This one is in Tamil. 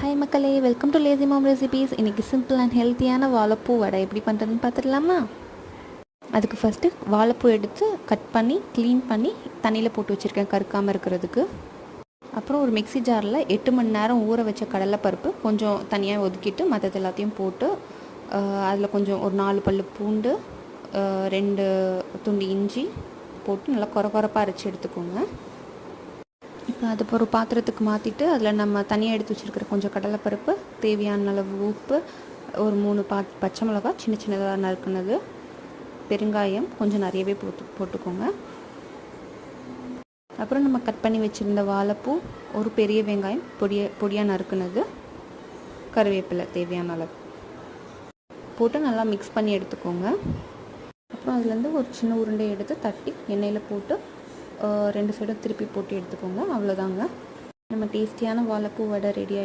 ஹாய் மக்களே, welcome to lazy mom recipes. இன்றைக்கி சிம்பிள் அண்ட் ஹெல்த்தியான வாழைப்பூ வடை எப்படி பண்ணுறதுன்னு பார்த்துடலாமா? அதுக்கு ஃபஸ்ட்டு வாழைப்பூ எடுத்து கட் பண்ணி க்ளீன் பண்ணி தண்ணியில் போட்டு வச்சுருக்கேன் கருக்காமல் இருக்கிறதுக்கு. அப்புறம் ஒரு மிக்ஸி ஜாரில் 8 மணி நேரம் ஊற வச்ச கடலைப்பருப்பு கொஞ்சம் தனியாக ஒதுக்கிட்டு மற்றது எல்லாத்தையும் போட்டு அதில் கொஞ்சம் ஒரு 4 பல்லு பூண்டு, 2 துண்டு இஞ்சி போட்டு நல்லா கொரப்பாக அரைச்சி எடுத்துக்கோங்க. இப்போ அது ஒரு பாத்திரத்துக்கு மாற்றிட்டு அதில் நம்ம தனியாக எடுத்து வச்சுருக்கிற கொஞ்சம் கடலைப்பருப்பு, தேவையான அளவு உப்பு, ஒரு 3 பச்சை மிளகா சின்ன சின்னதாக நறுக்குனது, பெருங்காயம் கொஞ்சம் நிறையவே போட்டுக்கோங்க. அப்புறம் நம்ம கட் பண்ணி வச்சுருந்த வாழைப்பூ, ஒரு பெரிய வெங்காயம் பொடியாக நறுக்குனது, கருவேப்பிலை தேவையான அளவு போட்டு நல்லா மிக்ஸ் பண்ணி எடுத்துக்கோங்க. அப்புறம் அதுலேருந்து ஒரு சின்ன உருண்டை எடுத்து தட்டி எண்ணெயில் போட்டு 2 சைடும் திருப்பி போட்டு எடுத்துக்கோங்க. அவ்வளோதாங்க, நம்ம டேஸ்டியான வாழைப்பூ வடை ரெடி ஆகிடும்.